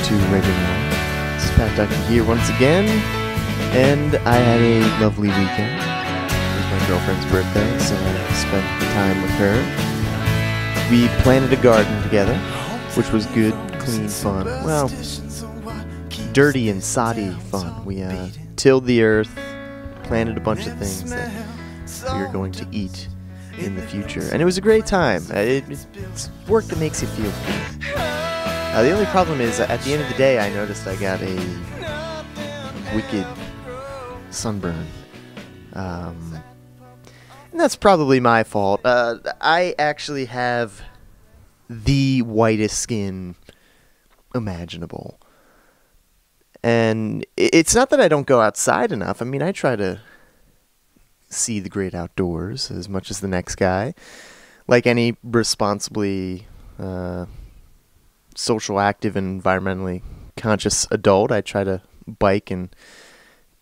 to Regular One. This is Pat Ducky here once again, and I had a lovely weekend. It was my girlfriend's birthday, so I spent time with her. We planted a garden together, which was good, clean fun. Well, dirty and soddy fun. We tilled the earth, planted a bunch of things that we are going to eat in the future, and it was a great time. It's work that makes you feel good. The only problem is, at the end of the day, I noticed I got a wicked sunburn. And that's probably my fault. I actually have the whitest skin imaginable. And it's not that I don't go outside enough. I mean, I try to see the great outdoors as much as the next guy. Like any responsibly social, active, and environmentally conscious adult, I try to bike and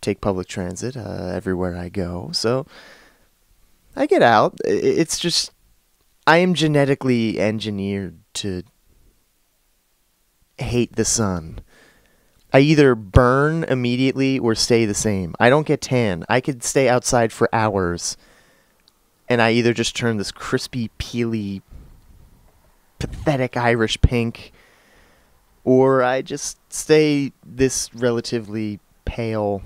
take public transit everywhere I go. So I get out. It's just I am genetically engineered to hate the sun. I either burn immediately or stay the same. I don't get tan. I could stay outside for hours, and I either just turn this crispy, peely, pathetic Irish pink, or I just stay this relatively pale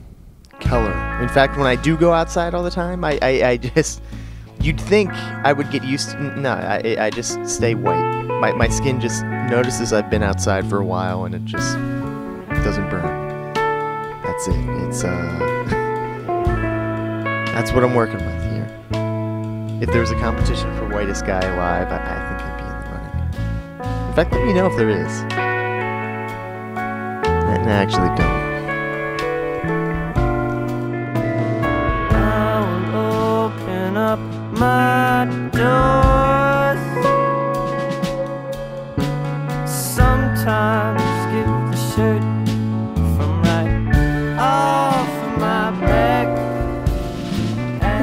color. In fact, when I do go outside all the time, I just... You'd think I would get used to... No, I just stay white. My skin just notices I've been outside for a while, and it just doesn't burn. That's it. It's, that's what I'm working with here. If there was a competition for whitest guy alive, I think I'd be in the running. In fact, let me know if there is. I actually don't. I will open up my doors. Sometimes give the shirt from right off of my back.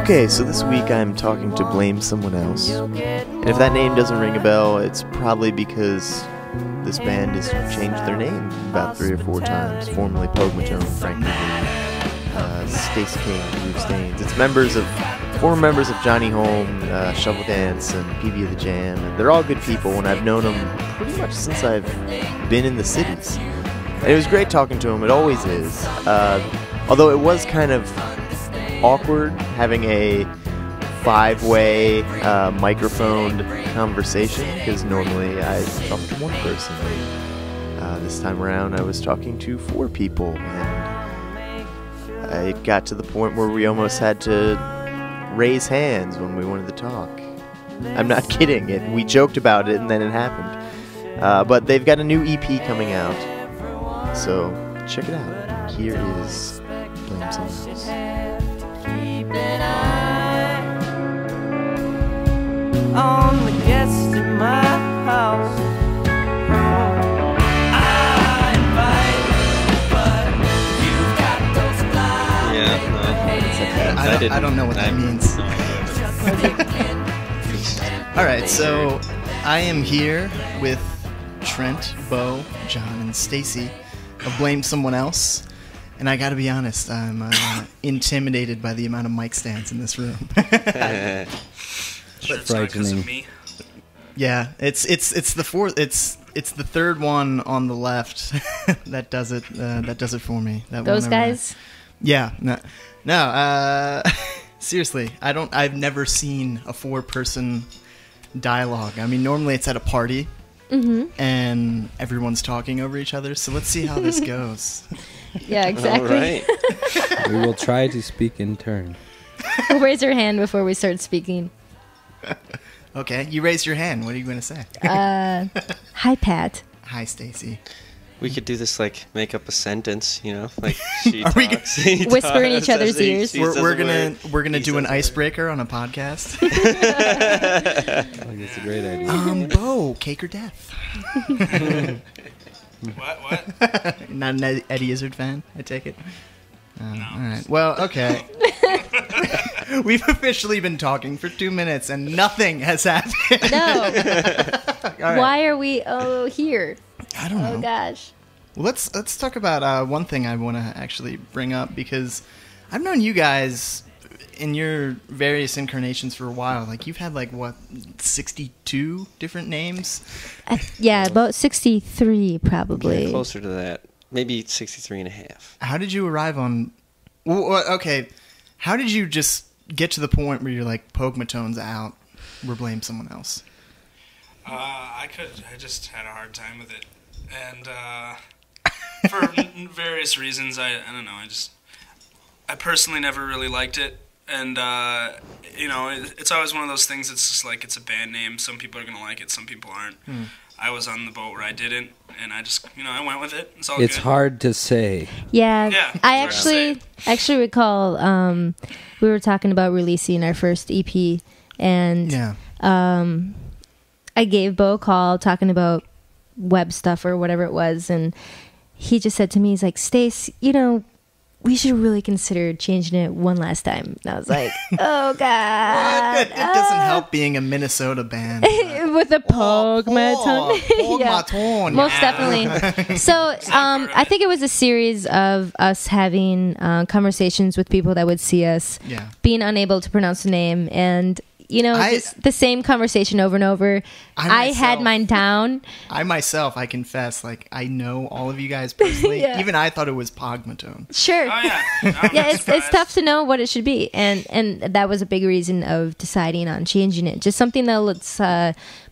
Okay, so this week I'm talking to Blame Someone Else. And if that name doesn't ring a bell, it's probably because this band has changed their name about 3 or 4 times. Formerly Pogue Matone, Frank Lee, Stacey King, Ruth Staines. It's former members of Johnny Home, Shovel Dance, and PB of the Jam. And they're all good people, and I've known them pretty much since I've been in the cities. And it was great talking to them. It always is. Although it was kind of awkward having a 5-way microphoned conversation, because normally I talk to one person. This time around I was talking to 4 people, and it got to the point where we almost had to raise hands when we wanted to talk. I'm not kidding. We joked about it and then it happened. But they've got a new EP coming out, so check it out. Here is Blame Someone Else. On the guest in my house, I invite, but you've got those blind. Yeah, no. I don't know what that means. All right, so I am here with Trent, Bo, John, and Stacy of Blame Someone Else. And I gotta be honest, I'm intimidated by the amount of mic stands in this room. Sure, it's not 'cause of me. Yeah, it's the fourth. It's the third one on the left that does it. That does it for me. That Those one over guys. there. Yeah. No. Seriously, I've never seen a 4-person dialogue. I mean, normally it's at a party, and everyone's talking over each other. So let's see how this goes. Yeah, exactly. All right. We will try to speak in turn. We'll raise your hand before we start speaking. Okay, you raised your hand. What are you going to say? Hi, Pat. Hi, Stacy. We could do this, like, make up a sentence, you know? Like, she Are we talks, he Whisper in talks, each other's says he- ears? she We're says a gonna word, he do an says a word. icebreaker on a podcast. I think it's a great idea. Bo, cake or death? What? Not an Eddie Izzard fan, I take it. All right. Well, okay. We've officially been talking for 2 minutes and nothing has happened. No. All right. Why are we here? I don't know. Oh gosh. Well, let's talk about one thing I want to actually bring up, because I've known you guys in your various incarnations for a while. Like, you've had, like, what, 62 different names? Yeah, about 63 probably. Closer to that. Maybe 63 and a half. How did you arrive on... Well, okay, how did you just get to the point where you're like, Pogmatone's out, we're blame someone else? I just had a hard time with it. And for various reasons, I don't know, I personally never really liked it. And, it's always one of those things, it's just like, it's a band name. Some people are going to like it, some people aren't. I was on the boat where I didn't, and I just, I went with it. It's all It's good. hard to say. Yeah, Yeah, I it's hard to actually recall we were talking about releasing our first EP, and Yeah. I gave Bo a call talking about web stuff or whatever it was, and he just said to me, he's like, Stace, we should really consider changing it one last time. And I was like, oh, God. It doesn't help being a Minnesota band. With the Pogmatone. Yeah, Pogmatone. most definitely. So I think it was a series of us having conversations with people that would see us, Yeah. being unable to pronounce the name, and just the same conversation over and over. I had myself- mine down. I confess, like, I know all of you guys personally. Yeah. Even I thought it was Pogmatone. Sure. Oh, yeah. I'm Yeah, not it's surprised. tough to know what it should be, and that was a big reason of deciding on changing it. Just something that looks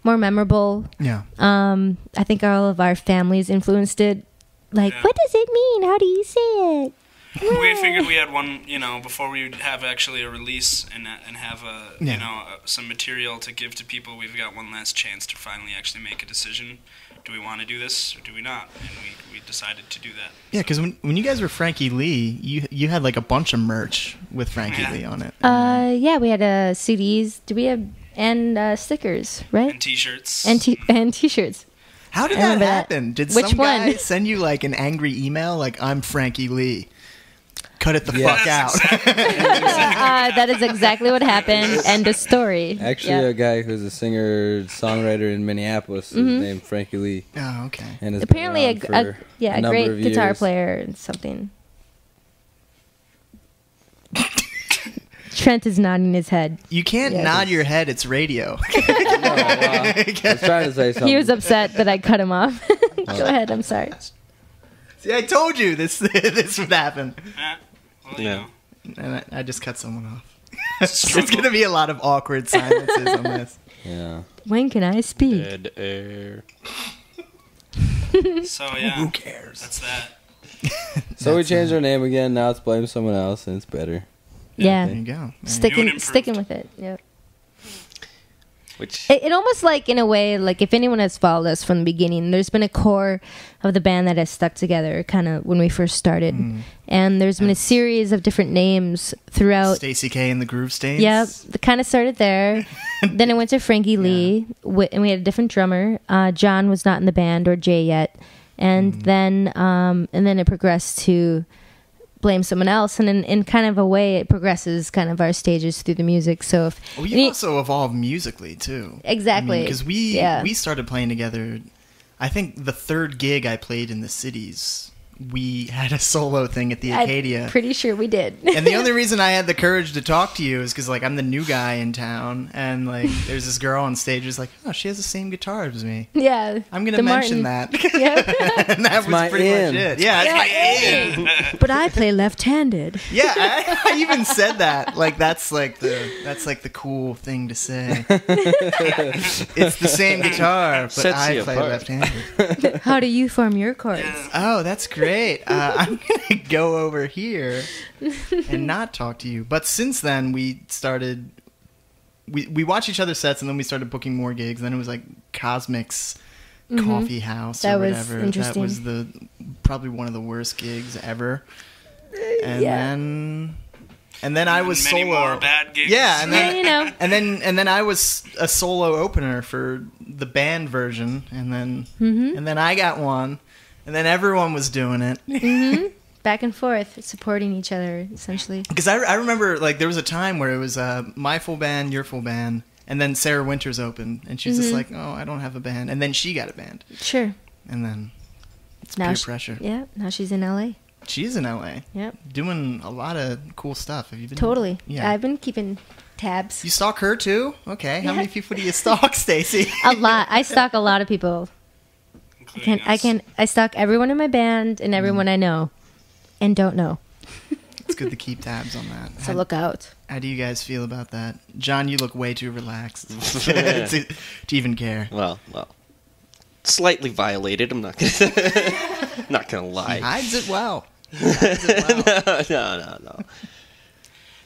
more memorable. Yeah. I think all of our families influenced it. Like, Yeah. what does it mean? How do you say it? We figured we had one, before we would have actually a release and have some material to give to people. We've got one last chance to finally actually make a decision. Do we want to do this or do we not? And we decided to do that. Yeah, because when you guys were Frankie Lee, you had like a bunch of merch with Frankie Yeah. Lee on it. Yeah, we had CDs. Do we have and stickers, right? And T-shirts. And T-shirts. How did I that remember that. happen? Did Which some guy one? send you like an angry email like, I'm Frankie Lee? Cut it the Yes. fuck out. That is exactly what happened. End of story. Actually, Yeah. a guy who's a singer-songwriter in Minneapolis is named Frankie Lee. Oh, okay. And has Apparently been a around for a number great of guitar years. player and something. Trent is nodding his head. You can't Yeah, nod your head. It's radio. I was trying to say something. He was upset that I cut him off. Go ahead. I'm sorry. See, I told you this would happen. Well, Yeah. And I just cut someone off. It's a There's struggle. going to be a lot of awkward silences on this. Yeah. When can I speak? Dead air. So, yeah. Who cares? That's that. So we changed our name again. Now it's Blame Someone Else, and it's better. Yeah. There you go. New and Sticking improved. with it. Yep. Which It almost like, in a way, like if anyone has followed us from the beginning, there's been a core of the band that has stuck together kind of when we first started. And there's been a series of different names throughout. Stacey K and the Groove Stains. Yep, it kind of started there. Then it went to Frankie Lee, and we had a different drummer. John was not in the band, or Jay yet. And then it progressed to Blame Someone Else, and in kind of a way it progresses kind of our stages through the music. So if Well, you also evolved musically too. Exactly. Because we Yeah. started playing together. I think the third gig I played in the cities, we had a solo thing at the Acadia. I'm pretty sure we did. And the only reason I had the courage to talk to you is because, like, I'm the new guy in town, and like, there's this girl on stage who's like, "Oh, she has the same guitar as me." Yeah, I'm gonna the mention Martin. that, Yeah. and that was my pretty in. much it. Yeah, it's my in. But I play left-handed. Yeah, I even said that. Like, that's like the cool thing to say. It's the same guitar, but Sets I you play apart. left-handed. How do you form your chords? Oh, that's great. I'm gonna go over here and not talk to you. But since then, we started. We watched each other's sets, and then we started booking more gigs. Then it was like Cosmic's Coffee House That or was whatever. interesting. That was probably one of the worst gigs ever. And Yeah. then I was Many solo. more bad gigs. Yeah, and then Yeah, you know. and then I was a solo opener for the band version, and then Mm-hmm. and then I got one, and then everyone was doing it. Back and forth, supporting each other, essentially. Because I remember, like, there was a time where it was my full band, your full band, and then Sarah Winters opened, and she was just like, "Oh, I don't have a band," and then she got a band, Sure. and then It's Now peer she- pressure. Yeah, now she's in LA. She's in LA, Yep, doing a lot of cool stuff. Have you been? totally. Yeah. I've been keeping tabs. You stalk her too? Okay. How Yeah. many people do you stalk, Stacy? A lot. I stalk a lot of people. including us. I stalk everyone in my band and everyone I know and don't know. It's good to keep tabs on that. So look out. How do you guys feel about that? John, you look way too relaxed to even care. Well, slightly violated. I'm not gonna, not gonna He lie. hides it well. He hides it well. No.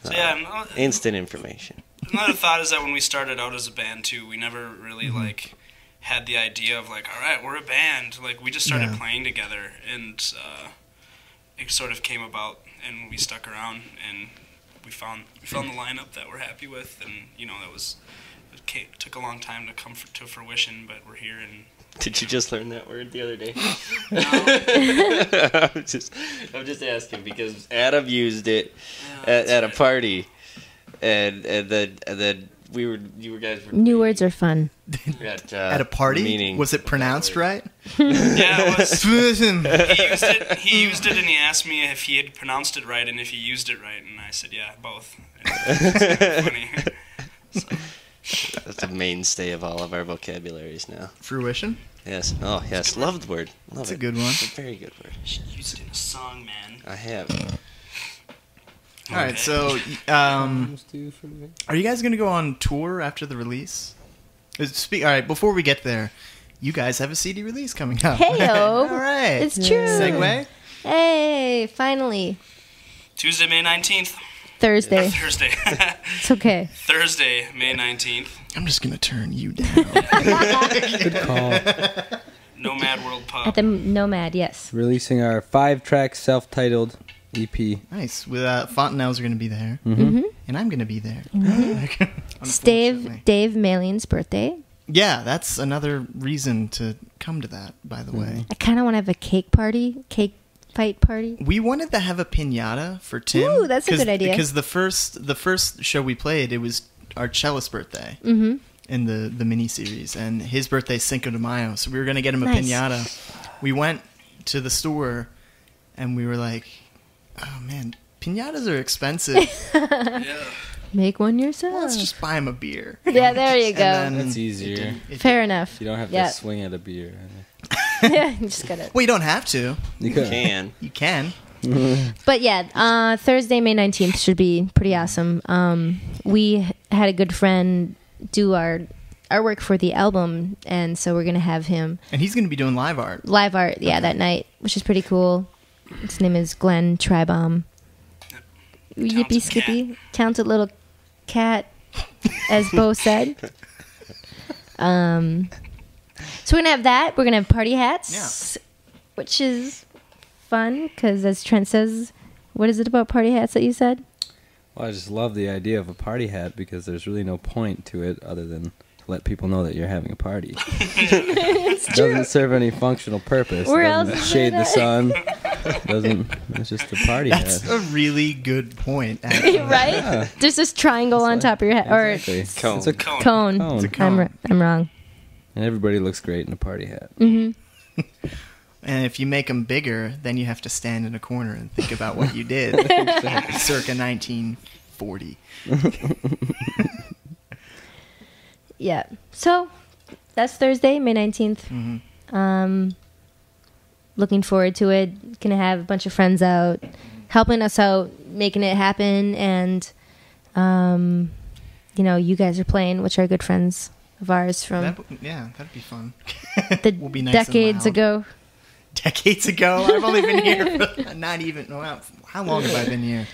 So yeah, Instant information. another thought is that when we started out as a band too, we never really like had the idea of like, all right, we're a band. Like we just started Yeah. playing together, and it sort of came about, and we stuck around, and we found the lineup that we're happy with, and took a long time to come to fruition, but we're here, and Did you just learn that word the other day? I'm just asking because Adam used it at a party, and then you guys were New words are fun. At a party? meaning Was it pronounced right? yeah, it was. Listen. He used it, and he asked me if he had pronounced it right and if he used it right, and I said, yeah, both. It's funny. So, That's a mainstay of all of our vocabularies now. Fruition? Yes. Oh, yes. Love the word. Love That's it. a good one. It's a very good word. used it in a song, man. I have. All right, so are you guys going to go on tour after the release? All right, before we get there, you guys have a CD release coming up. Hey-o. All right. It's true. Segue? Hey, finally. Tuesday, May 19th. Thursday. Thursday. It's okay. Thursday, May 19th. I'm just going to turn you down. Good call. Nomad World Pub. At the Nomad, yes. Releasing our 5-track self-titled E EP. Nice. With Fontanelles are going to be there. Mm-hmm. And I'm going to be there. It's Unfortunately. Dave Malian's birthday. Yeah, that's another reason to come to that, by the way. I kind of want to have a cake fight party. We wanted to have a piñata for Tim. Ooh, that's a good idea. Because the first show we played, it was our cellist birthday Mm-hmm. in the mini series, and his birthday's Cinco de Mayo, so we were gonna get him a Nice. piñata. We went to the store, and we were like, "Oh man, piñatas are expensive. Yeah. Make one yourself. Let's just buy him a beer." Yeah, there you And go. then That's easier. Fair enough. You don't have Yeah. to swing at a beer. Yeah, you just gotta. Well, you don't have to. You could. Can. You can. But yeah, Thursday, May 19th should be pretty awesome. We had a good friend do our artwork for the album, and so we're gonna have him And he's gonna be doing live art. live art, that night, which is pretty cool. His name is Glenn Tribaum. Yippee Talented skippy, talented little cat, as Bo said. So we're gonna have that. We're gonna have party hats, which is fun because, as Trent says, what is it about party hats that you said? Well, I just love the idea of a party hat because there's really no point to it other than to let people know that you're having a party. It's It true. doesn't serve any functional purpose. Where It doesn't else is shade it the at? sun. It's just a party That's hat. a really good point. Actually. Right? Yeah. There's this triangle on top of your head, Exactly. or Cone. It's a Cone. cone. cone. It's a cone. I'm wrong. And everybody looks great in a party hat. Hmm. And if you make them bigger, then you have to stand in a corner and think about what you did. Circa 1940. Yeah. So that's Thursday, May 19th. Mm-hmm. Looking forward to it. Gonna have a bunch of friends out, helping us out, making it happen, and you guys are playing, which are good friends of ours from That'd be fun. the We'll be nice and decades loud. ago. Decades ago? I've only been here for not even. Well, how long have I been here?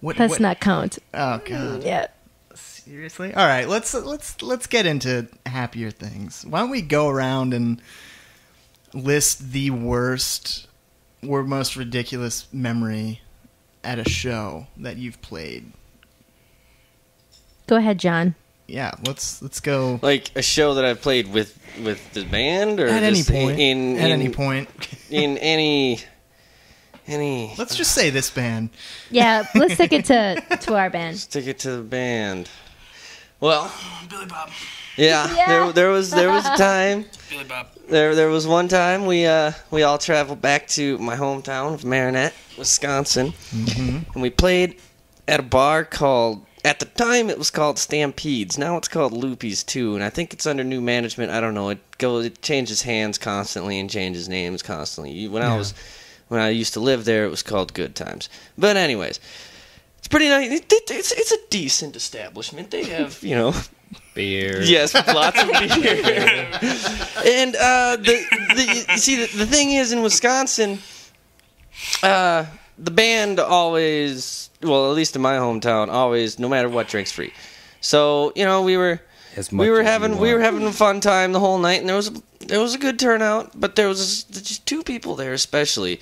Let's not count. Oh God. Yeah. Seriously? All right. Let's get into happier things. Why don't we go around and list the worst or most ridiculous memory at a show that you've played? Go ahead, John. Yeah. Let's go. Like a show that I've played with the band, or At any just point. in Any point. in any. Let's just say this band. Yeah, let's stick it to our band. Stick it to the band. Well, Billy Bob. yeah, Yeah. there was a time. Billy Bob. There was one time we all traveled back to my hometown of Marinette, Wisconsin, and we played at a bar called, at the time it was called Stampedes. Now it's called Loopy's too, and I think it's under new management. I don't know. It changes hands constantly and changes names constantly. When I used to live there, it was called Good Times. But anyways, it's pretty nice. It's a decent establishment. They have, Beer. yes, lots of beer. And the thing is, in Wisconsin, the band always, well, at least in my hometown, always, no matter what, drinks free. So we were having a fun time the whole night, and there was a good turnout, but there was just two people there, especially.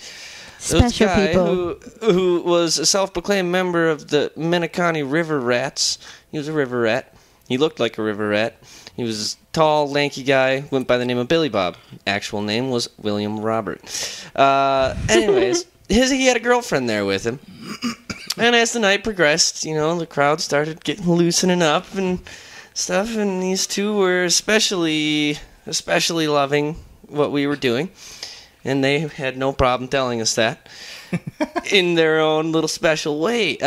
There was a guy who was a self-proclaimed member of the Minneconne River Rats. He was a river rat. He looked like a river rat. He was a tall, lanky guy, went by the name of Billy Bob. Actual name was William Robert. Anyways, he had a girlfriend there with him. And as the night progressed, the crowd started loosening up and stuff, and these two were especially loving what we were doing. And they had no problem telling us that in their own little special way.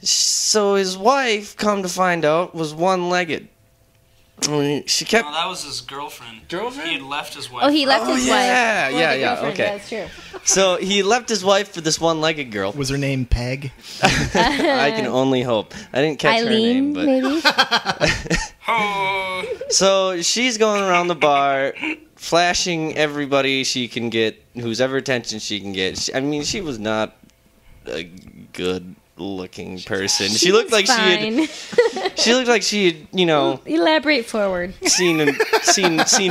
So his wife, come to find out, was one-legged. She kept... No, that was his girlfriend. Girlfriend? He had left his wife. Oh, he left his wife. Yeah, Well, yeah, the yeah, girlfriend, okay. That's true. So he left his wife for this one-legged girl. Was her name Peg? I can only hope. I didn't catch Eileen, her name, but... maybe? Oh. So she's going around the bar, flashing everybody she can get, whose ever attention she can get. She was not a good-looking person. She looked like Fine. she looked like she had, Elaborate forward. seen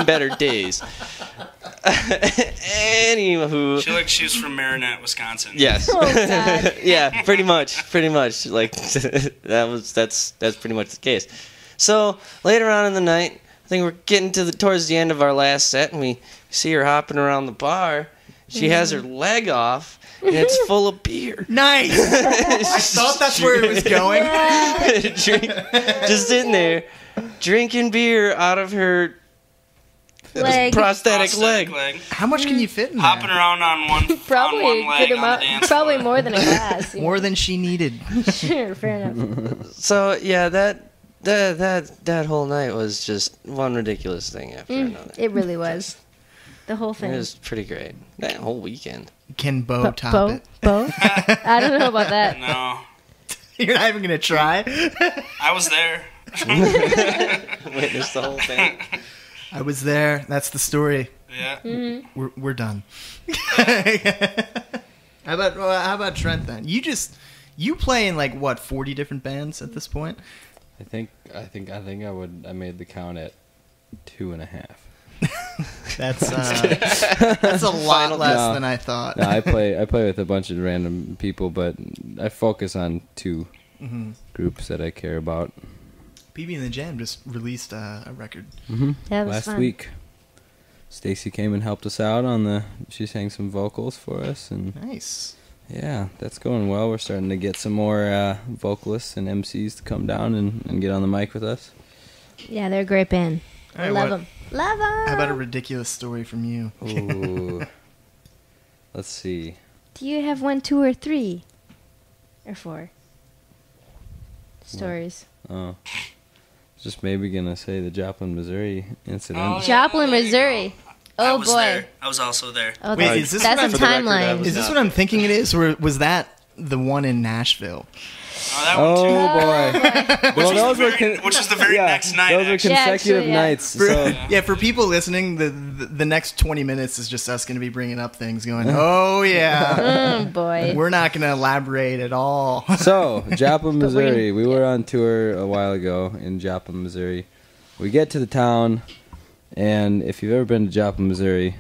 better days. Anywho, She looked like she was from Marinette, Wisconsin. yes, Oh, God. yeah, pretty much. Like that's pretty much the case. So later on in the night, I think we're getting towards the end of our last set, and we see her hopping around the bar. She has her leg off, and it's full of beer. Nice. I thought that's where it was going. Just sitting there, drinking beer out of her Leg. prosthetic leg. How much can you fit in there? Hopping around on one Probably on a one leg good on amount. the dance Probably floor. more than a glass. More than she needed. Sure, fair enough. So yeah, that whole night was just one ridiculous thing after another. It really was. The whole It thing. was pretty great. That whole weekend. Can Bo top Bo? it? Bo? I don't know about that. No, You're not even gonna try. I was there. Witnessed the whole thing. I was there. That's the story. Yeah. We're done. How about Trent then? You play in like what 40 different bands at this point? I think I made the count at 2.5. That's a lot less No. than I thought. No, I play with a bunch of random people, but I focus on two groups that I care about. PB and the Jam just released a record. That was Last fun. week, Stacy came and helped us out she sang some vocals for us, and Nice. yeah, that's going well. We're starting to get some more vocalists and MCs to come down and get on the mic with us. Yeah, they're a great band. All right, Love what- them. Love them. How about a ridiculous story from you? Ooh. Let's see. Do you have 1, 2, or 3? Or 4? Stories. Oh. Just maybe gonna say the Joplin, Missouri incident. Oh, yeah. Joplin, there you Missouri. I Oh, was boy. there. I was also there. Oh, Wait, that's, is this that's what a I'm- for the record, I timeline. was- Is this what I'm thinking it is, or was that the one in Nashville? Oh, that one too. Oh boy! Which was the very next night. Those are actually. consecutive Yeah, actually, nights. For, So yeah, for people listening, the next 20 minutes is just us going to be bringing up things, going, "Oh yeah." Oh, boy. We're not going to elaborate at all. So, Joplin, But we're Missouri. gonna- We were on tour a while ago in Joplin, Missouri. We get to the town, and if you've ever been to Joplin, Missouri,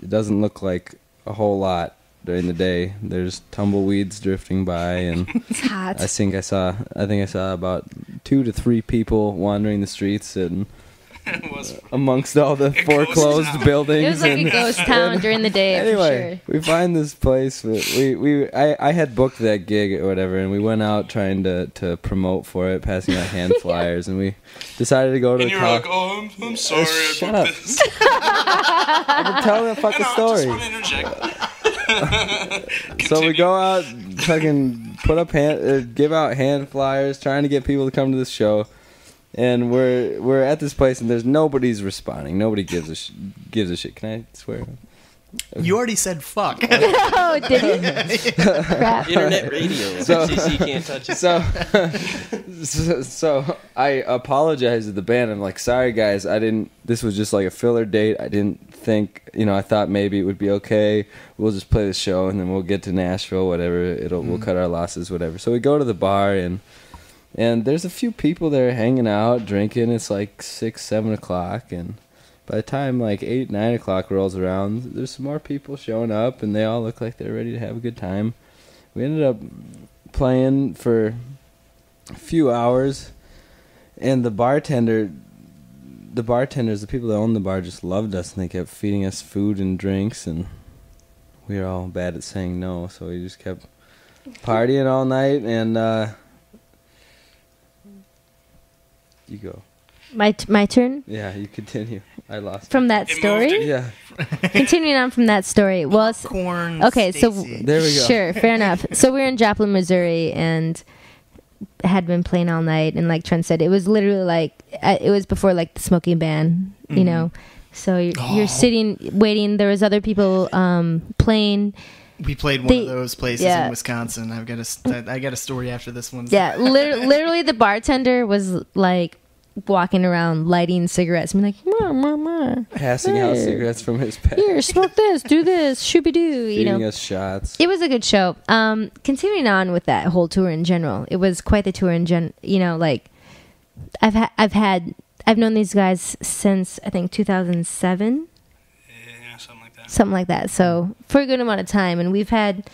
it doesn't look like a whole lot during the day. There's tumbleweeds drifting by, and It's hot. I think I saw about 2 to 3 people wandering the streets, and It was. amongst all the ghost foreclosed town. buildings. It was like a ghost town during the day, Anyway, for we find this place. I had booked that gig or whatever, and we went out trying to promote for it, passing out hand flyers, and we decided to go to And the you were like, "Oh, I'm sorry, I shut booked up. this." I'm telling a fucking I story. just want to interject. So we go out, fucking put up give out hand flyers, trying to get people to come to this show, and we're at this place, and there's nobody's responding. Nobody gives a shit. Can I swear? You already said fuck. Oh, did you? Crap. Internet radio. So- CC can't touch it. So I apologized to the band. I'm like, sorry guys, this was just like a filler date. I didn't think, I thought maybe it would be okay. We'll just play the show and then we'll get to Nashville, whatever. We'll cut our losses, whatever. So we go to the bar and there's a few people there hanging out, drinking. It's like 6, 7 o'clock, and by the time like 8, 9 o'clock rolls around, there's some more people showing up, and they all look like they're ready to have a good time. We ended up playing for a few hours, and the people that owned the bar just loved us, and they kept feeding us food and drinks, and we were all bad at saying no, so we just kept partying all night, and you go. My turn? Yeah, you continue. I lost. From that It story? moved. Yeah, Continuing on from that story. Well, Corn. okay, so Stacy. there we go. sure, fair enough. So we were in Joplin, Missouri, and had been playing all night. And like Trent said, it was literally like it was before like the smoking ban, you know. So you're sitting waiting. There was other people playing. We played one of They- those places yeah. in Wisconsin. I got a story after this one. Yeah, literally the bartender was like walking around lighting cigarettes and being like, "Mwah, mwah, mwah. Passing out Hey. cigarettes from his pack. Here, smoke this, do this, shooby doo," you Feeding know. us shots. It was a good show. Continuing on with that whole tour in general, it was quite the tour in like I've known these guys since I think 2007, Yeah, something like that. something like that. So for a good amount of time, and we've had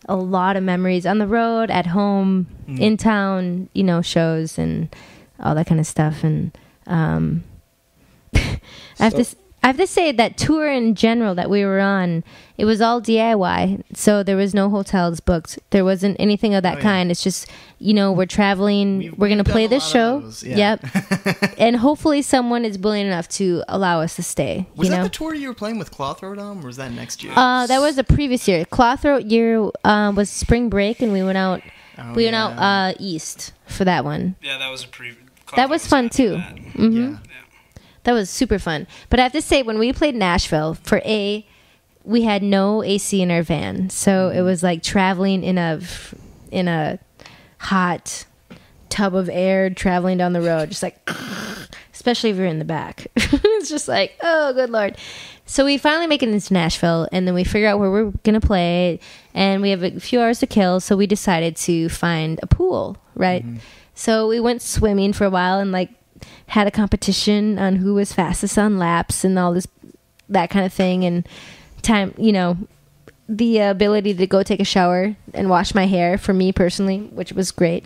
a lot of memories on the road, at home, in town, shows and all that kind of stuff. And I have to say that tour in general that we were on, it was all DIY. So there was no hotels booked. There wasn't anything of that kind. It's just, we're traveling. We're going to done play a this lot show. of those, yeah. Yep. And hopefully someone is willing enough to allow us to stay. Was you that know? the tour you were playing with Clothrow Dome, or was that next year? That was the previous year. Clothroat year was spring break, and we went out. We went out east for that one. Yeah, that was a That was fun too. Yeah. That was super fun. But I have to say, when we played Nashville, we had no AC in our van, so it was like traveling in a hot tub of air, traveling down the road, just like, especially if you're in the back. It's just like, oh, good Lord. So we finally make it into Nashville, and then we figure out where we're going to play, and we have a few hours to kill, so we decided to find a pool, right? So we went swimming for a while and like had a competition on who was fastest on laps and all that kind of thing, and time, the ability to go take a shower and wash my hair for me personally, which was great.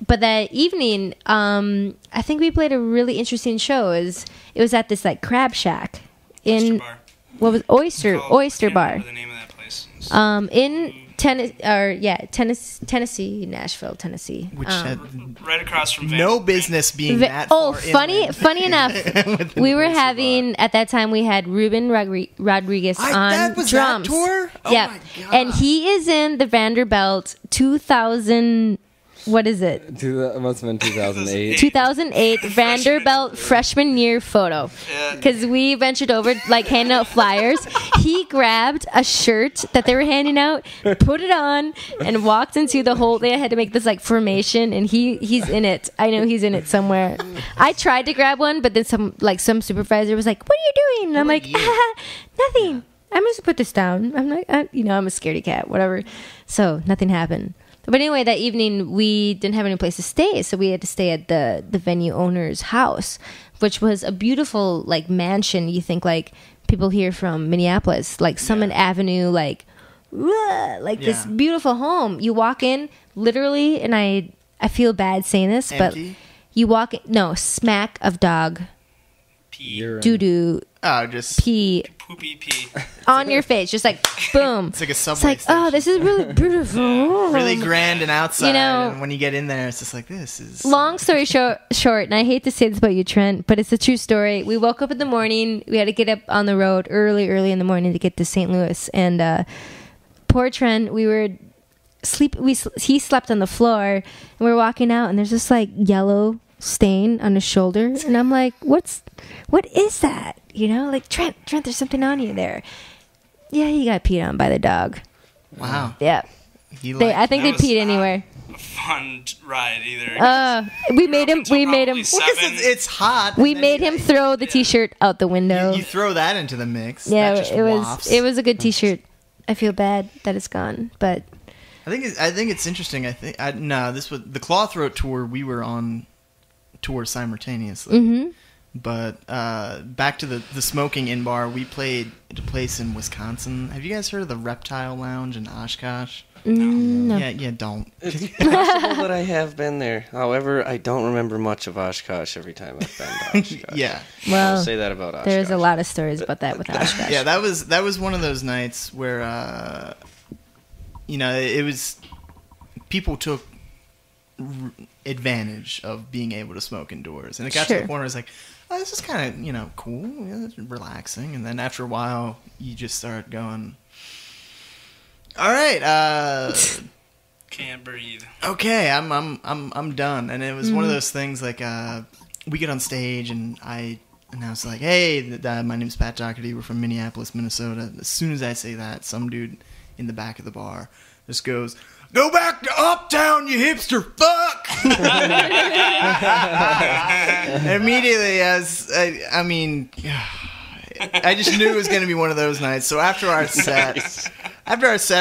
But that evening, I think we played a really interesting show. It was at this like crab shack in Bar. what was Oyster I can't Bar remember the name of that place. in Tennessee, Nashville, Tennessee. Which had Right across from Van. no business being that Oh, far funny inland. enough, we were having at that time we had Ruben Rodriguez on that was drums. that tour? Oh yeah, my God. and he is in the Vanderbilt 2000. What is it? It must have been 2008. 2008 Vanderbilt freshman year photo. Yeah. Because we ventured over, like, handing out flyers. He grabbed a shirt that they were handing out, put it on, and walked into the whole. They had to make this like formation, and he's in it. I know he's in it somewhere. I tried to grab one, but then some supervisor was like, "What are you doing?" And I'm like, "Nothing. I'm just gonna put this down." I'm like, I'm a scaredy cat, whatever. So nothing happened. But anyway, that evening we didn't have any place to stay, so we had to stay at the venue owner's house, which was a beautiful like mansion. You think like people here from Minneapolis, like Summit Avenue, like this beautiful home. You walk in, literally, and I feel bad saying this, Empty? but you walk in, no, smack of dog Pee. Urine. doo-doo Oh, just pee Poopy pee. on your face, just like boom. it's like a subway. It's like, station. oh, this is really beautiful. really grand and outside. You know- and when you get in there, it's just like this is Long story short, and I hate to say this about you, Trent, but it's a true story. We woke up in the morning. We had to get up on the road early in the morning to get to St. Louis. And poor Trent, he slept on the floor, and we were walking out, and there's this like yellow stain on his shoulder, and I'm like, what is that? You know, like Trent, there's something on you there. Yeah, he got peed on by the dog. wow. Yeah, He I think they That was peed not anywhere. a fun ride either. We made him. Until We made him. probably 7. it's hot. We and then made him throw the T-shirt out the window. You throw that into the mix. Yeah, that just it was. wafts. It was a good T-shirt. I feel bad that it's gone, but I think it's interesting. This was the Claw Throat tour. We were on tour simultaneously. mm-hmm. But back to the smoking in bar. We played at a place in Wisconsin. Have you guys heard of the Reptile Lounge in Oshkosh? No. Yeah, don't. It's possible that I have been there. However, I don't remember much of Oshkosh every time I've been to Oshkosh. Yeah, Well, I'll say that about Oshkosh. there's a lot of stories about that with Oshkosh. yeah. That was one of those nights where it was people took advantage of being able to smoke indoors, and it got to Sure. the point where it was like, oh, this is kind of cool, it's relaxing, and then after a while, you just start going, all right, Can't breathe. okay, I'm done. And it was one of those things like we get on stage and I was like, hey, my name's Pat Doherty. We're from Minneapolis, Minnesota. As soon as I say that, some dude in the back of the bar just goes, go back to Uptown, you hipster fuck. Immediately, I just knew it was going to be one of those nights. So after our set,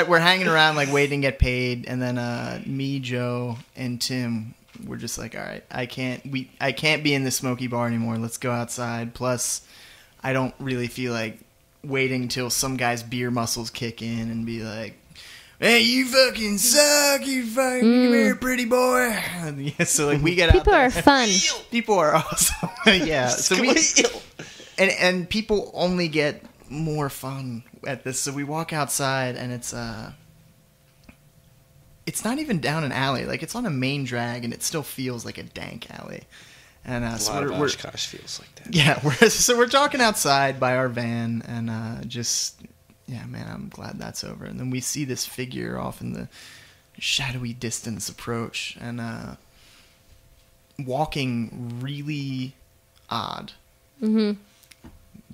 we're hanging around like waiting to get paid, and then me, Joe, and Tim were just like, all right, I can't be in this smoky bar anymore. Let's go outside. Plus, I don't really feel like waiting till some guy's beer muscles kick in and be like, hey, you fucking suck, you fucking come here, pretty boy. Yeah, so like we get out People there. are fun. People are awesome. Yeah. So and people only get more fun at this. So we walk outside and it's not even down an alley. Like it's on a main drag and it still feels like a dank alley. And A so lot of we're Oshkosh feels like that. yeah, we're talking outside by our van and just yeah, man, I'm glad that's over. And then we see this figure off in the shadowy distance approach and walking really odd. Mm-hmm.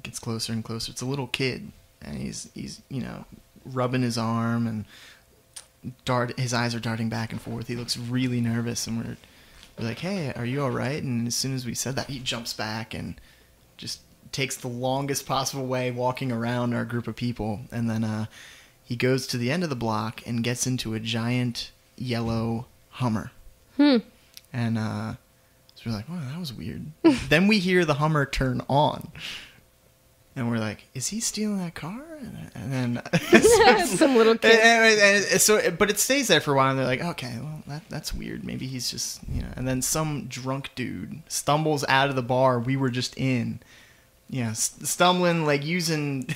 Gets closer and closer. It's a little kid, and he's rubbing his arm and his eyes are darting back and forth. He looks really nervous, and we're like, hey, are you all right? And as soon as we said that, he jumps back and just takes the longest possible way walking around our group of people, and then he goes to the end of the block and gets into a giant yellow Hummer. And so we're like, wow, that was weird. Then we hear the Hummer turn on. And we're like, is he stealing that car? And then Some little kid. but it stays there for a while. And they're like, okay, well, that's weird. Maybe he's just, And then some drunk dude stumbles out of the bar we were just in. Yeah, stumbling, like using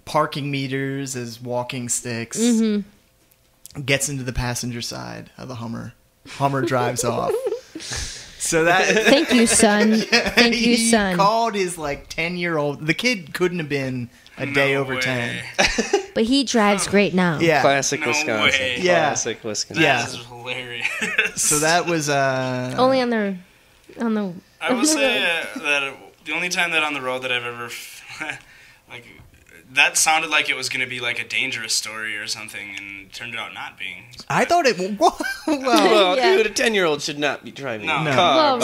parking meters as walking sticks. Mm-hmm. Gets into the passenger side of the Hummer. Hummer drives off. So that Thank you, son. Thank you, he son. called his 10-year-old. The kid couldn't have been a day over way. 10. But he drives great now. Yeah. Classic No Wisconsin. way. Yeah. Classic Wisconsin. Yeah. This is hilarious. So that was Only on the. I will say that the only time that on the road that I've ever that sounded like it was going to be like a dangerous story or something, and it turned out not being. I thought it. Well, Yeah. dude, a 10-year-old should not be driving No. a No. car. Well,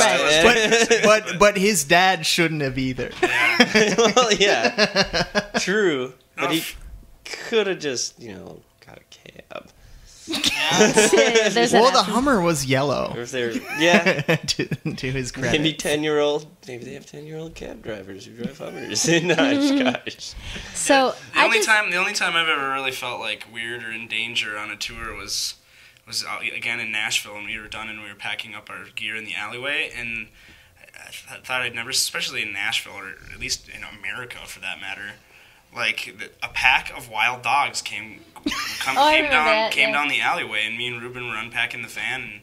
right. but his dad shouldn't have either. Well, yeah. True. But he could have just, got a cab. There's Well, an the option. Hummer was yellow. Or if they're, yeah. to his credit. Maybe 10-year-old, maybe they have 10-year-old cab drivers who drive Hummers in Oshkosh. So The only time I've ever really felt like weird or in danger on a tour was again in Nashville, and we were done and we were packing up our gear in the alleyway, and thought I'd never, especially in Nashville or at least in America for that matter. Like a pack of wild dogs came down the alleyway, and me and Ruben were unpacking the van,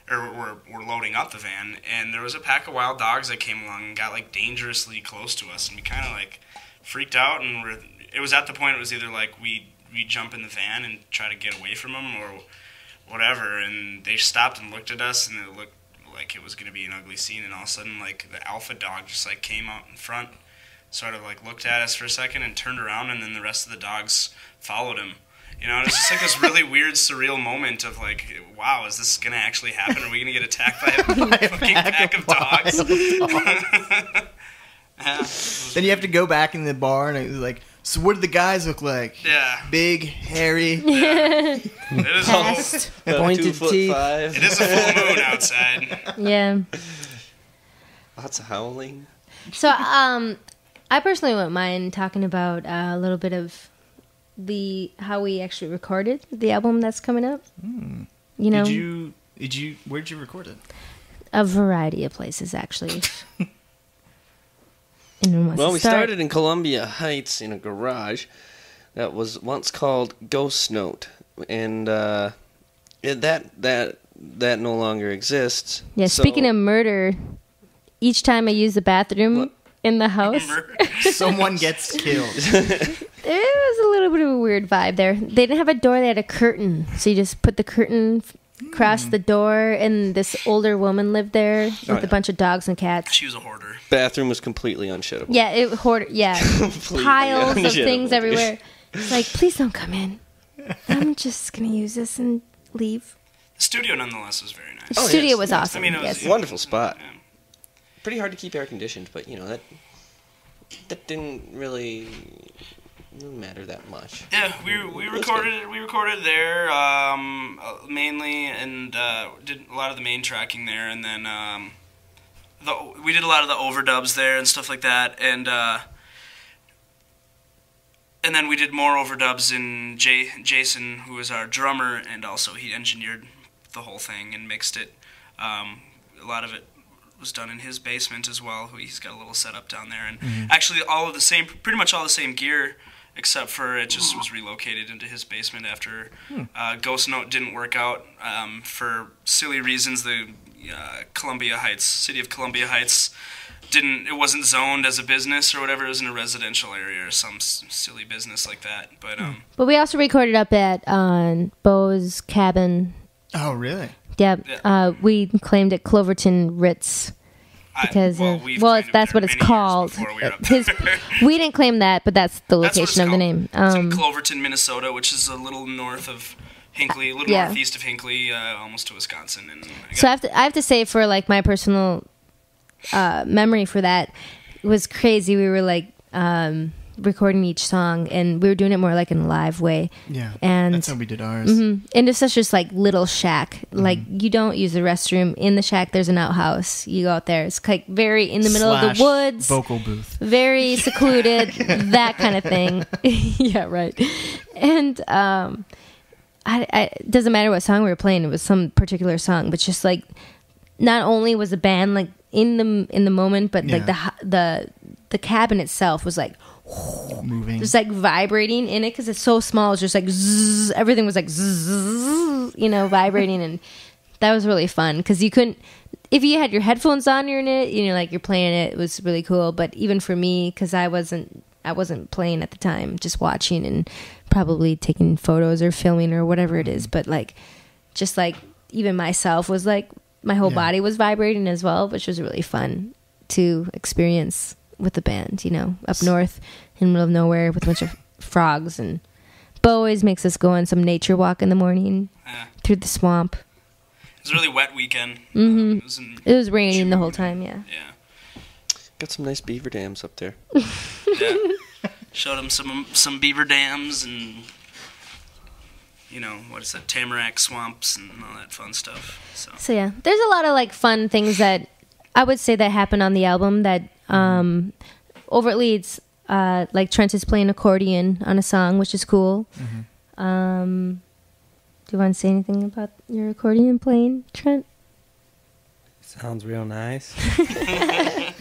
or we're loading up the van, and there was a pack of wild dogs that came along and got like dangerously close to us, and we kind of like freaked out, and it was at the point it was either like we jump in the van and try to get away from them or whatever, and they stopped and looked at us, and it looked like it was going to be an ugly scene, and all of a sudden like the alpha dog just like came out in front, sort of like looked at us for a second and turned around, and then the rest of the dogs followed him. You know, and it's just like this really weird, surreal moment of like, wow, is this going to actually happen? Are we going to get attacked by a fucking pack of dogs? Yeah. Then you have to go back in the bar and it was like, so what did the guys look like? Yeah. Big, hairy. Yeah. It is Pointed teeth. It is a full moon outside. Yeah. Lots of howling. So, I personally wouldn't mind talking about a little bit of how we actually recorded the album that's coming up. You know, Where'd you record it? a variety of places actually. Well, we started in Columbia Heights in a garage that was once called Ghost Note, and that no longer exists. Yeah. So- Speaking of murder, each time I use the bathroom in the house, Someone gets killed. there was a little bit of a weird vibe there. They didn't have a door; they had a curtain. So you just put the curtain across the door, and this older woman lived there with a bunch of dogs and cats. She was a hoarder. bathroom was completely unshittable. Yeah, Completely piles of unshittable, things dude. everywhere. It's like, please don't come in. I'm just gonna use this and leave. The studio, nonetheless, was very nice. The Oh, studio yes, was yes. awesome. I mean, it was yes. Wonderful spot. Yeah. Pretty hard to keep air conditioned, but that didn't really matter that much. Yeah, we recorded there mainly, and did a lot of the main tracking there, and then we did a lot of the overdubs there and stuff like that, and then we did more overdubs in Jason, who was our drummer, and also he engineered the whole thing and mixed it. A lot of it was done in his basement as well. He's got a little setup down there, and actually pretty much all the same gear, except for it just was relocated into his basement after Ghost Note didn't work out for silly reasons. The city of Columbia Heights it wasn't zoned as a business or whatever. It was in a residential area or some silly business like that. But we also recorded up at Bo's cabin. Oh, really? Yep. Yeah. We claimed it Cloverton Ritz because that's what it's called. We didn't claim that, but that's the location of the name. It's in Cloverton, Minnesota, which is a little north of Hinckley, a little northeast of Hinckley, almost to Wisconsin. And So I have to say, for like my personal memory for that, it was crazy. We were like recording each song, and we were doing it more like in a live way. Yeah, and that's how we did ours. And it's such just like little shack. Like you don't use the restroom in the shack. There's an outhouse. You go out there. It's like very in the middle of the woods. Vocal booth. Very secluded. That kind of thing. Yeah, right. And it doesn't matter what song we were playing. It was some particular song, but just like not only was the band like in the moment, but like the cabin itself was like moving, just like vibrating in it because it's so small. It's just like zzz, everything was like zzz, vibrating, and that was really fun because you couldn't. If you had your headphones on, you're in it. Like you're playing it. It was really cool. But even for me, because I wasn't playing at the time, just watching and probably taking photos or filming or whatever it is. But like, just like even myself was like my whole body was vibrating as well, which was really fun to experience with the band, up north in the middle of nowhere with a bunch of frogs. And Bo always makes us go on some nature walk in the morning through the swamp. It was a really wet weekend. It was raining the whole time, yeah. Got some nice beaver dams up there. Yeah. Showed him some beaver dams and, what is that, tamarack swamps and all that fun stuff. So yeah, there's a lot of like fun things that I would say that happen on the album that overtly it's like Trent is playing accordion on a song, which is cool. Do you want to say anything about your accordion playing, Trent? Sounds real nice. I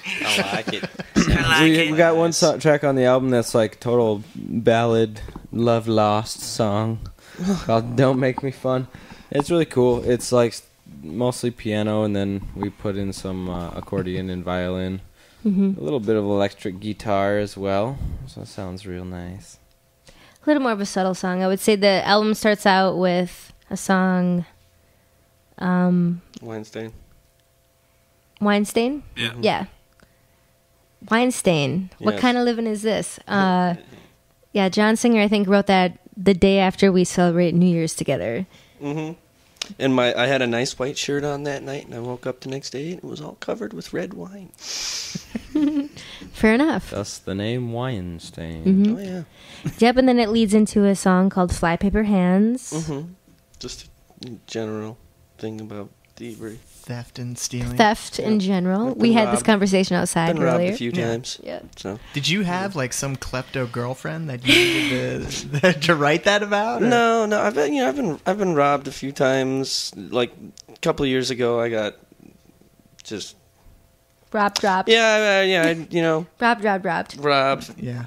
like it. We got one track on the album that's like total ballad, love lost song called "Don't Make Me Fun." It's really cool. It's like mostly piano, and then we put in some accordion and violin, a little bit of electric guitar as well. So it sounds real nice. A little more of a subtle song. I would say the album starts out with a song, Weinstein. Weinstein? Yeah. Yeah. Weinstein. What Yes. kind of living is this? Yeah, John Singer, I think, wrote that the day after we celebrate New Year's together. Mm-hmm. And I had a nice white shirt on that night, and I woke up the next day, and it was all covered with red wine. Fair enough. Thus the name Weinstein. Oh, yeah. Yep, and then it leads into a song called Fly Paper Hands. Mm-hmm. Just a general thing about thievery. Theft and stealing. Theft in general. I've been We had this robbed. conversation outside Been robbed earlier. a few Yeah. times. Yeah. So. Did you have like some klepto girlfriend that you needed to write that about? or- No. I've been robbed a few times. Like a couple of years ago, I got just Dropped. robbed. Dropped. Yeah.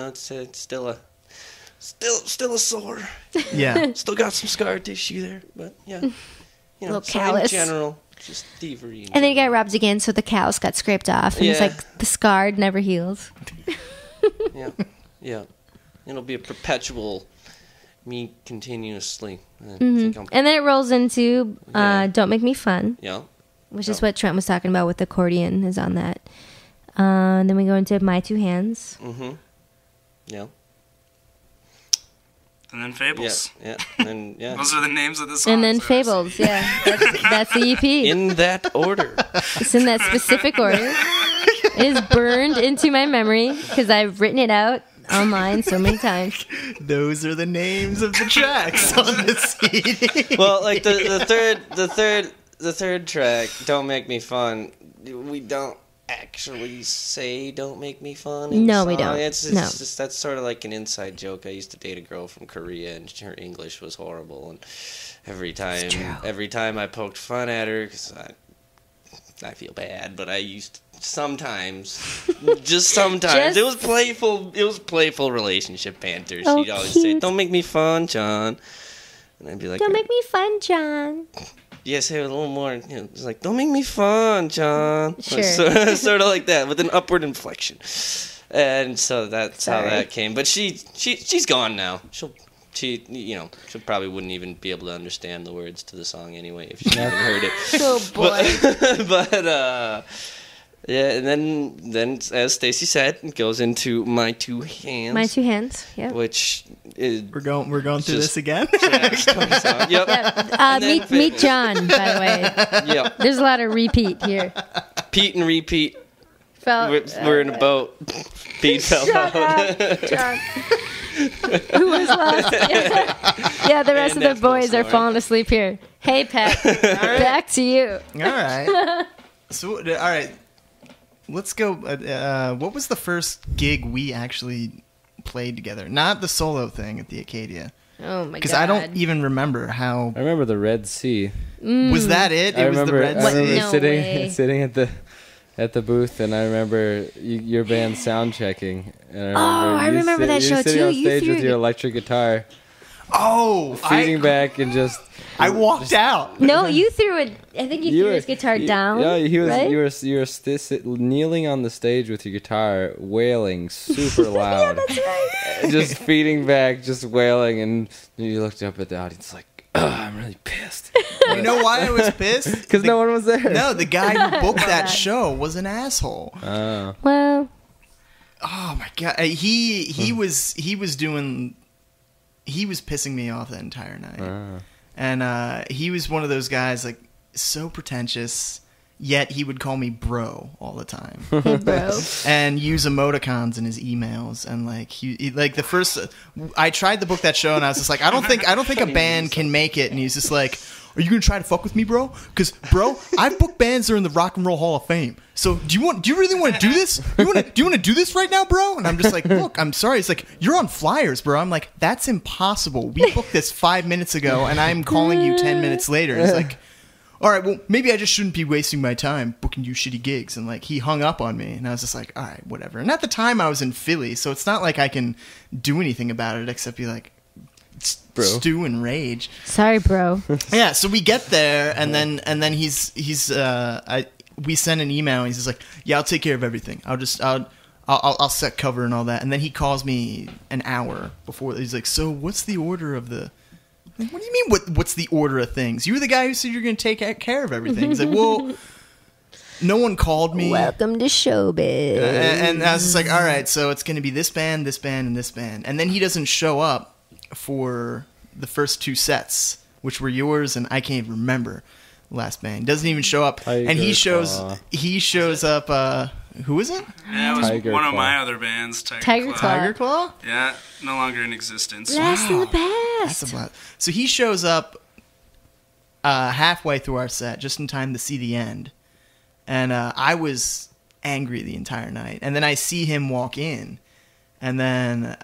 It's still a sore. Yeah. Still got some scar tissue there, but yeah. Little so callus. in general, just thievery. And then he got robbed again, so the callus got scraped off. And it's Yeah. like the scarred never heals. Yeah. It'll be a perpetual me continuously. I Mm-hmm. think I'm, And then it rolls into Yeah. Don't Make Me Fun, yeah. which is what Trent was talking about with the accordion is on that. And then we go into My Two Hands. Mm-hmm. Yeah. And then Yeah. Fables. Yeah. And yeah. Those are the names of the songs. And then that I Fables, see. yeah. That's the EP. In that order. It's in that specific order. It is burned into my memory because I've written it out online so many times. Those are the names of the tracks on the CD. Well, like the third track, "Don't Make Me Fun," we don't actually say "Don't Make Me Fun." in the No, we song. don't. It's No. just that's sort of like an inside joke. I used to date a girl from Korea, and her English was horrible. And every time I poked fun at her, because I feel bad, but I used to, just sometimes. It was playful. It was playful relationship banter. Oh, She'd always say, cute. "Don't make me fun, John," and I'd be like, Don't make me fun, John. yeah, say it a little more. It's like, "Don't make me fun, John." Sure. Sort of like that, with an upward inflection. And so that's how Sorry. that came. But she's gone now. She probably wouldn't even be able to understand the words to the song anyway if she even heard it. Oh, boy. But yeah, and then as Stacy said, it goes into My Two Hands. My Two Hands, yeah. Which is We're going through Just- this again. song. Yep. And then Meet John, by the way. Yep. There's a lot of repeat here. Pete and repeat. Felt, We're in a boat. Pete fell Shut out. up, John. Who was lost? Yeah, the rest And of the that's no boys are snoring. falling asleep here. Hey, Pat. Back to you. All right. So, all right. Let's go. What was the first gig we actually played together? Not the solo thing at the Acadia. Oh, my God. Because I don't even remember how. I remember the Red Sea. Was that it? I It was the remember, Red I remember Sea. No way. sitting at the booth, and I remember your band sound checking. And I you remember that you show, sitting too. on You stage threw with your your- electric guitar, Oh, feeding back, and just I walked out. No, you threw it. I think you threw his guitar down. Yeah, he was. right? You were kneeling on the stage with your guitar, wailing super loud. That's right. Just feeding back, just wailing, and you looked up at the audience like, "Oh, I'm really pissed," You know why I was pissed? because no one was there. No, the guy who booked that show was an asshole. Oh. Well, Oh my god, he was pissing me off that entire night. And he was one of those guys, like, so pretentious, yet he would call me bro all the time. hey, bro. And use emoticons in his emails. And, like, he like, the first... I tried to book that show, and I was just like, I don't think a band can make it. And he's just like, are you going to try to fuck with me, bro? Because, bro, I've booked bands that are in the Rock and Roll Hall of Fame. So do you really want to do this? Do you want to do this right now, bro? And I'm just like, look, I'm sorry. It's like, you're on flyers, bro. I'm like, that's impossible. We booked this 5 minutes ago, and I'm calling you 10 minutes later. It's like, all right, well, maybe I just shouldn't be wasting my time booking you shitty gigs. And like, he hung up on me, and I was just like, all right, whatever. And at the time I was in Philly, so it's not like I can do anything about it except be like, Bro. stew and rage. Sorry, bro. Yeah, so we get there, and then we send an email, and he's just like, yeah, I'll take care of everything. I'll set cover and all that. And then he calls me an hour before. He's like, so what's the order of the... Like, what do you mean, what's the order of things? You were the guy who said you're going to take care of everything. He's like, well, no one called me. Welcome to showbiz. And I was just like, all right, so it's going to be this band, and this band. And then he doesn't show up for the first 2 sets, which were yours, and I can't even remember the last band. Doesn't even show up. And he shows up, who is it? Yeah, it was Tiger one of Claw. my other bands, Tiger Claw. Tiger Claw? Yeah, no longer in existence. Blast in the That's past. a blast. So he shows up halfway through our set, just in time to see the end. And I was angry the entire night. And then I see him walk in, and then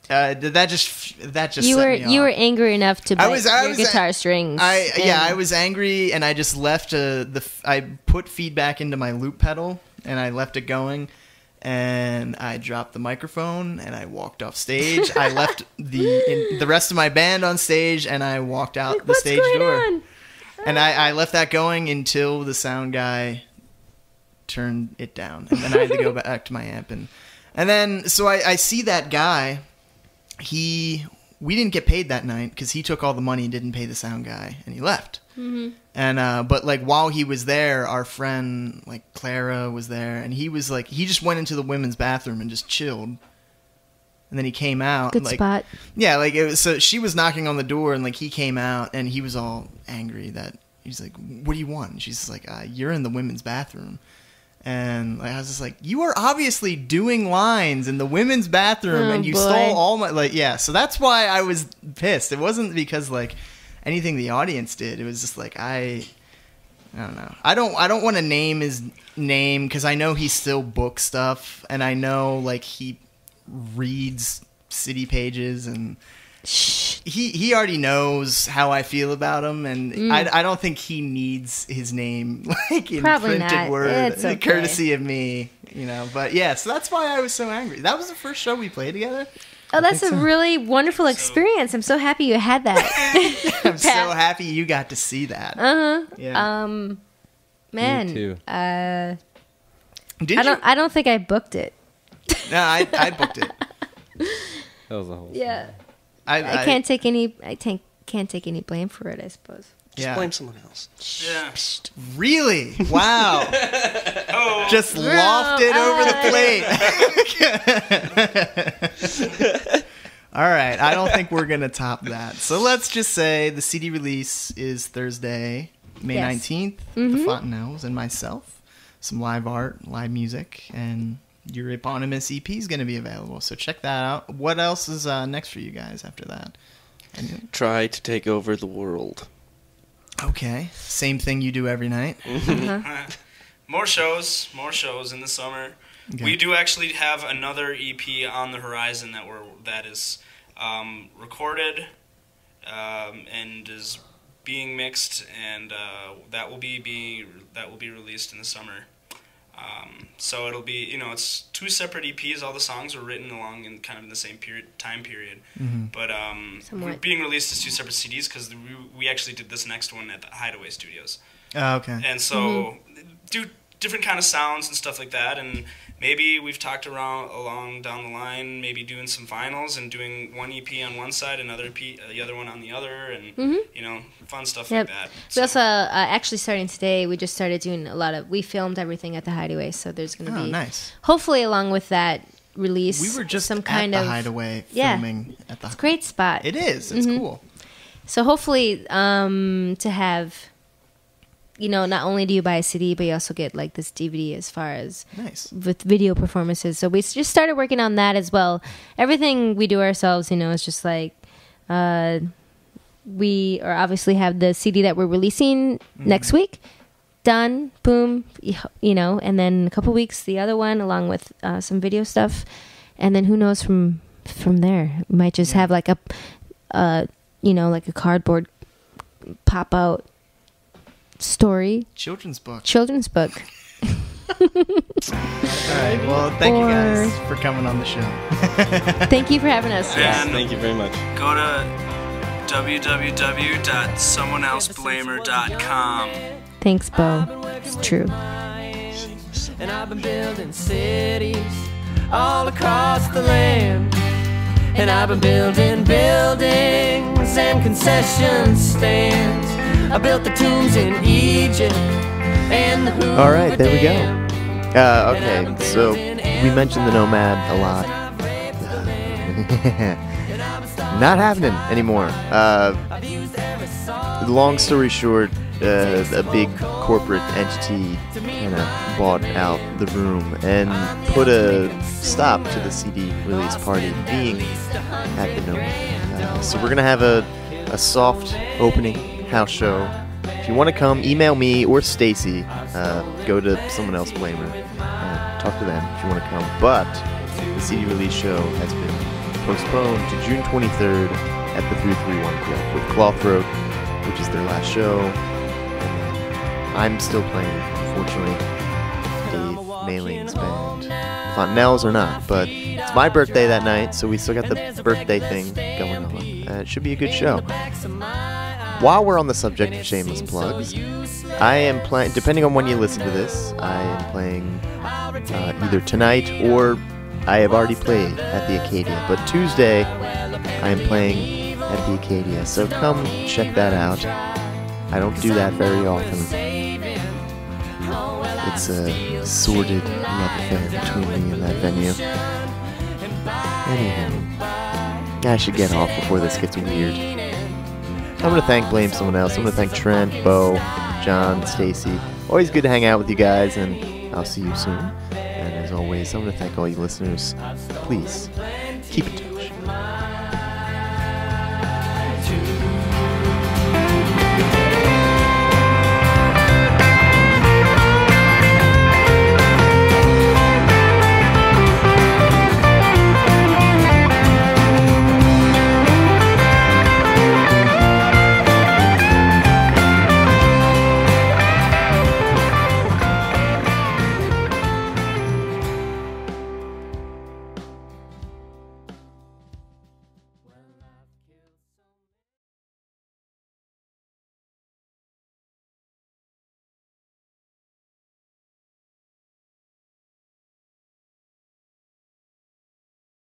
that just You set were me you off. were angry enough to bite your was- guitar strings. I was angry, and I just left I put feedback into my loop pedal, and I left it going, and I dropped the microphone, and I walked off stage. I left the rest of my band on stage, and I walked out the What's stage going door. on? And I left that going until the sound guy turned it down, and then I had to go back to my amp, and then so I see that guy. We didn't get paid that night because he took all the money and didn't pay the sound guy, and he left. Mm-hmm. And but like while he was there, our friend like Clara was there, and he was like, he just went into the women's bathroom and just chilled, and then he came out. Good like, spot. Yeah, like it was. So she was knocking on the door, and like he came out, and he was all angry that he's like, "What do you want?" And she's like, "You're in the women's bathroom." And I was just like, you are obviously doing lines in the women's bathroom, Oh, and you boy. stole all my, like, yeah. So that's why I was pissed. It wasn't because like anything the audience did. It was just like I don't know. I don't want to name his name because I know he still books stuff, and I know like he reads city pages, and he already knows how I feel about him, and I don't think he needs his name like in Probably printed not. word, It's okay. courtesy of me, you know. But yeah, so that's why I was so angry. That was the first show we played together. Oh, that's a really wonderful experience. I'm so happy you had that. I'm so happy you got to see that. Yeah. Man, Me too. Did you? I don't think I booked it. No, I booked it. That was a whole. Yeah, I I can't take any. Can't take any blame for it. I suppose. Just Yeah. blame someone else. Yeah. Really? Wow. Oh, Just loft it over the plate. All right. I don't think we're going to top that. So let's just say the CD release is Thursday, May Yes. 19th. The Fontanelles and myself. Some live art, live music, and your eponymous EP is going to be available. So check that out. What else is next for you guys after that? Try to take over the world. Okay. Same thing you do every night. more shows in the summer. Okay. We do actually have another EP on the horizon that is recorded and is being mixed, and that will be released in the summer. So it'll be, it's 2 separate EPs. All the songs were written along in kind of in the same time period. But we're being released as 2 separate CDs because we actually did this next one at the Hideaway Studios. Oh, okay. And so do different kind of sounds and stuff like that. And maybe we've talked along down the line, maybe doing some vinyls and doing one EP on one side, another EP, the other one on the other, and fun stuff like that. We also actually starting today. We just started doing we filmed everything at the Hideaway, so there's going to be nice. hopefully along with that release. We were just some at kind the of Hideaway yeah. filming at the. It's a great spot. It is. It's cool. So hopefully to have, not only do you buy a CD, but you also get like this DVD as far as Nice. with video performances. So we just started working on that as well. Everything we do ourselves, is just like we are obviously have the CD that we're releasing next week. Done, boom, and then in a couple weeks the other one along with some video stuff, and then who knows from there. We might just have like a like a cardboard pop out story, Children's book. children's book. All right. Well, thank you guys for coming on the show. Thank you for having us. And Thank you very much. go to www.someoneelseblamer.com. Thanks, Bo. It's true. And I've been building cities all across the land. And I've been building buildings and concession stands. I built the tombs in Egypt and the Hoover All right, there we go. Dam. Okay, so we mentioned the Nomad a lot. Not happening anymore. Long story short, a big corporate entity kind of bought out the room and put a stop to the CD release party being at the Nomad. So we're gonna have a soft opening house show. If you want to come, email me or Stacy. Go to Someone Else Blamer and talk to them if you want to come. But the CD release show has been postponed to June 23rd at the 331 Club with Clothroat, which is their last show. And I'm still playing, unfortunately. Dave Mailing's band. Fontanelles or not, but it's my birthday that night, so we still got the birthday thing going on. It should be a good show. While we're on the subject of shameless plugs, I am playing, depending on when you listen to this, I am playing either tonight or I have already played at the Acadia. But Tuesday, I am playing at the Acadia, so come check that out. I don't do that very often. It's a sordid love affair between me and that venue. Anywho, I should get off before this gets weird. I'm going to thank Blame Someone Else. I'm going to thank Trent, Bo, John, Stacy. Always good to hang out with you guys, and I'll see you soon. And as always, I'm going to thank all you listeners. Please, keep in touch.